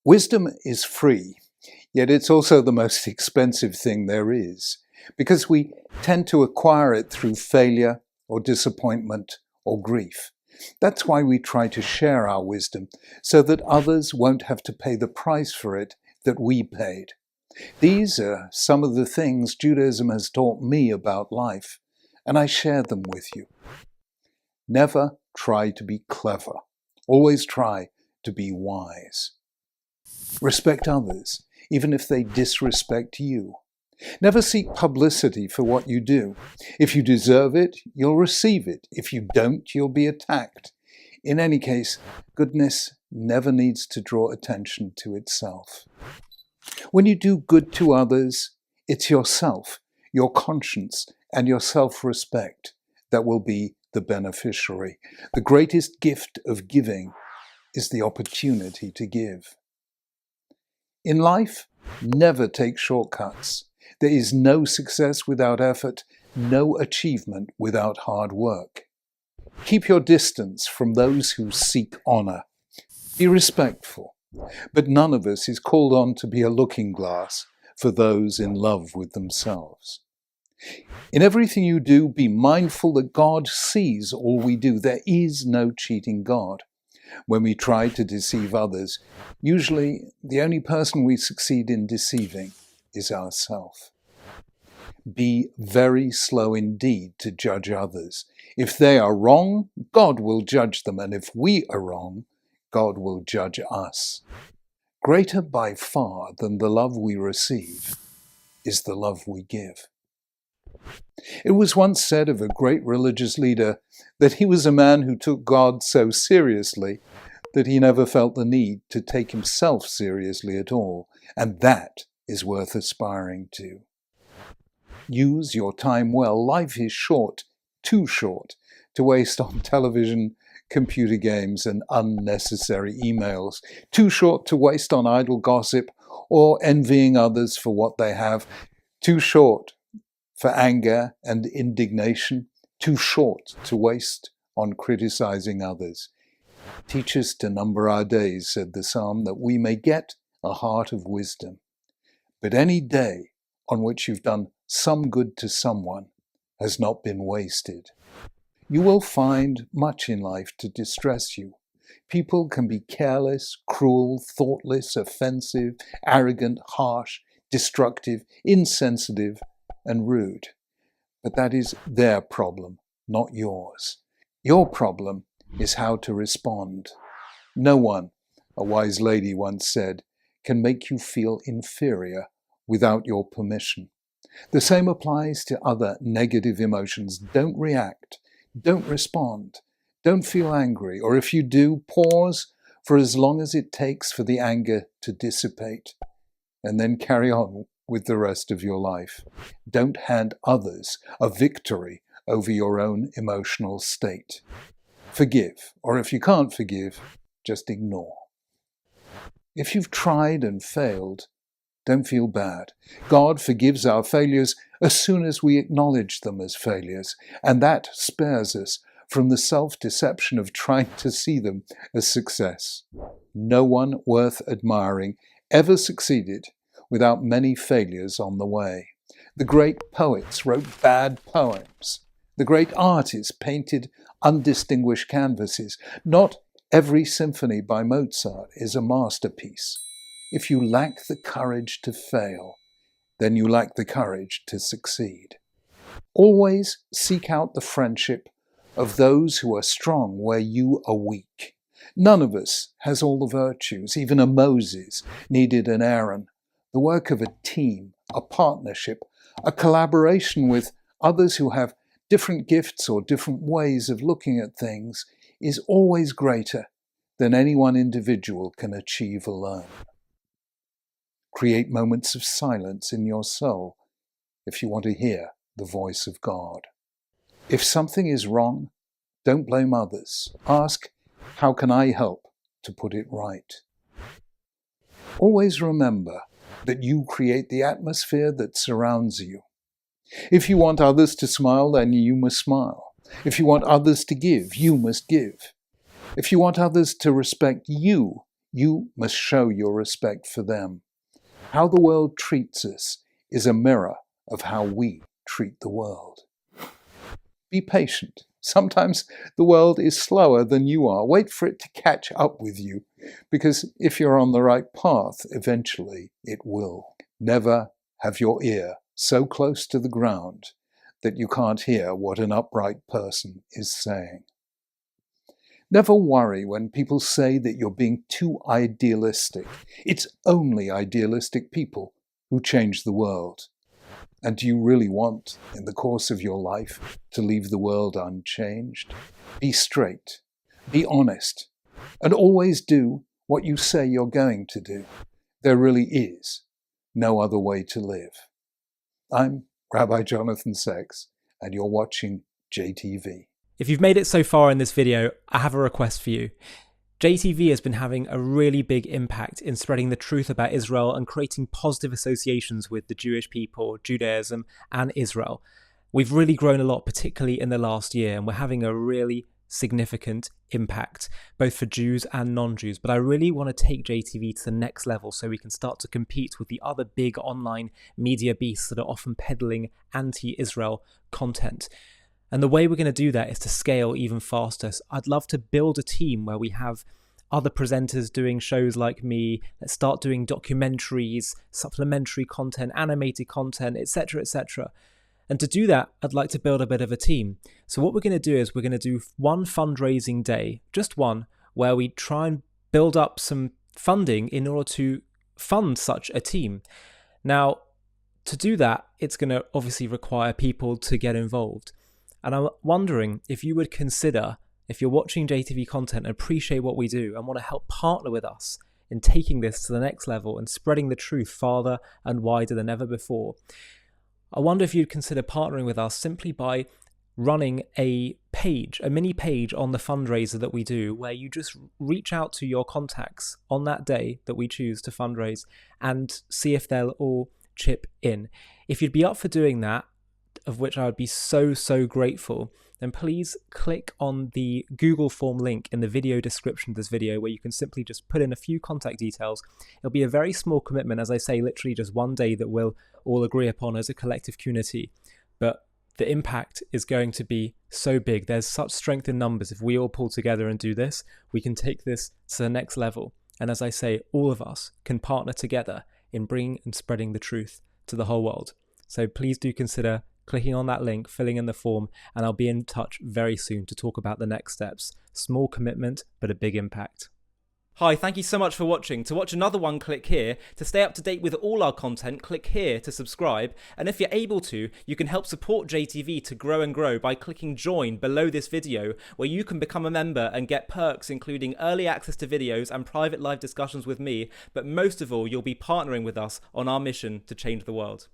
Wisdom is free, yet it's also the most expensive thing there is, because we tend to acquire it through failure or disappointment or grief. That's why we try to share our wisdom, so that others won't have to pay the price for it that we paid. These are some of the things Judaism has taught me about life, and I share them with you. Never try to be clever. Always try to be wise. Respect others, even if they disrespect you. Never seek publicity for what you do. If you deserve it, you'll receive it. If you don't, you'll be attacked. In any case, goodness never needs to draw attention to itself. When you do good to others, it's yourself, your conscience, and your self-respect that will be the beneficiary. The greatest gift of giving is the opportunity to give. In life, never take shortcuts. There is no success without effort, no achievement without hard work. Keep your distance from those who seek honor. Be respectful, but none of us is called on to be a looking glass for those in love with themselves. In everything you do, be mindful that God sees all we do. There is no cheating God. When we try to deceive others, usually the only person we succeed in deceiving is ourselves. Be very slow indeed to judge others. If they are wrong, God will judge them, and if we are wrong, God will judge us. Greater by far than the love we receive is the love we give. It was once said of a great religious leader that he was a man who took God so seriously that he never felt the need to take himself seriously at all, and that is worth aspiring to. Use your time well. Life is short, too short, to waste on television, computer games, and unnecessary emails. Too short to waste on idle gossip or envying others for what they have. Too short for anger and indignation. Too short to waste on criticizing others. Teach us to number our days, said the psalm, that we may get a heart of wisdom. But any day on which you've done some good to someone has not been wasted. You will find much in life to distress you. People can be careless, cruel, thoughtless, offensive, arrogant, harsh, destructive, insensitive, and rude. But that is their problem, not yours. Your problem is how to respond. No one, a wise lady once said, can make you feel inferior without your permission. The same applies to other negative emotions. Don't react. Don't respond. Don't feel angry, or if you do, pause for as long as it takes for the anger to dissipate, and then carry on with the rest of your life. Don't hand others a victory over your own emotional state. Forgive, or if you can't forgive, just ignore. If you've tried and failed, don't feel bad. God forgives our failures as soon as we acknowledge them as failures, and that spares us from the self-deception of trying to see them as success. No one worth admiring ever succeeded without many failures on the way. The great poets wrote bad poems. The great artists painted undistinguished canvases. Not every symphony by Mozart is a masterpiece. If you lack the courage to fail, then you lack the courage to succeed. Always seek out the friendship of those who are strong where you are weak. None of us has all the virtues. Even a Moses needed an Aaron. The work of a team, a partnership, a collaboration with others who have different gifts or different ways of looking at things is always greater than any one individual can achieve alone. Create moments of silence in your soul if you want to hear the voice of God. If something is wrong, don't blame others. Ask, how can I help to put it right? Always remember that you create the atmosphere that surrounds you. If you want others to smile, then you must smile. If you want others to give, you must give. If you want others to respect you, You must show your respect for them. How the world treats us is a mirror of how we treat the world. Be patient. Sometimes the world is slower than you are. Wait for it to catch up with you, because if you're on the right path, eventually it will. Never have your ear so close to the ground that you can't hear what an upright person is saying. Never worry when people say that you're being too idealistic. It's only idealistic people who change the world. And do you really want, in the course of your life, to leave the world unchanged? Be straight, be honest, and always do what you say you're going to do. There really is no other way to live. I'm Rabbi Jonathan Sachs, and you're watching JTV. If you've made it so far in this video, I have a request for you. JTV has been having a really big impact in spreading the truth about Israel and creating positive associations with the Jewish people, Judaism, and Israel. We've really grown a lot, particularly in the last year, and we're having a really significant impact, both for Jews and non-Jews. But I really want to take JTV to the next level so we can start to compete with the other big online media beasts that are often peddling anti-Israel content. And the way we're going to do that is to scale even faster. So I'd love to build a team where we have other presenters doing shows like me. Let's start doing documentaries, supplementary content, animated content, etc., etc. And to do that, I'd like to build a bit of a team. So what we're going to do is we're going to do one fundraising day, just one, where we try and build up some funding in order to fund such a team. Now, to do that, it's going to obviously require people to get involved. And I'm wondering if you would consider, if you're watching JTV content and appreciate what we do and want to help partner with us in taking this to the next level and spreading the truth farther and wider than ever before, I wonder if you'd consider partnering with us simply by running a mini page on the fundraiser that we do, where you just reach out to your contacts on that day that we choose to fundraise and see if they'll all chip in. If you'd be up for doing that, of which I would be so grateful, then please click on the Google form link in the video description of this video, where you can simply just put in a few contact details. It'll be a very small commitment, as I say, literally just one day that we'll all agree upon as a collective community. But the impact is going to be so big. There's such strength in numbers. If we all pull together and do this, we can take this to the next level. And as I say, all of us can partner together in bringing and spreading the truth to the whole world. So please do consider clicking on that link, filling in the form, and I'll be in touch very soon to talk about the next steps. Small commitment, but a big impact. Hi, thank you so much for watching. To watch another one, click here. To stay up to date with all our content, click here to subscribe. And if you're able to, you can help support JTV to grow and grow by clicking join below this video, where you can become a member and get perks including early access to videos and private live discussions with me. But most of all, you'll be partnering with us on our mission to change the world.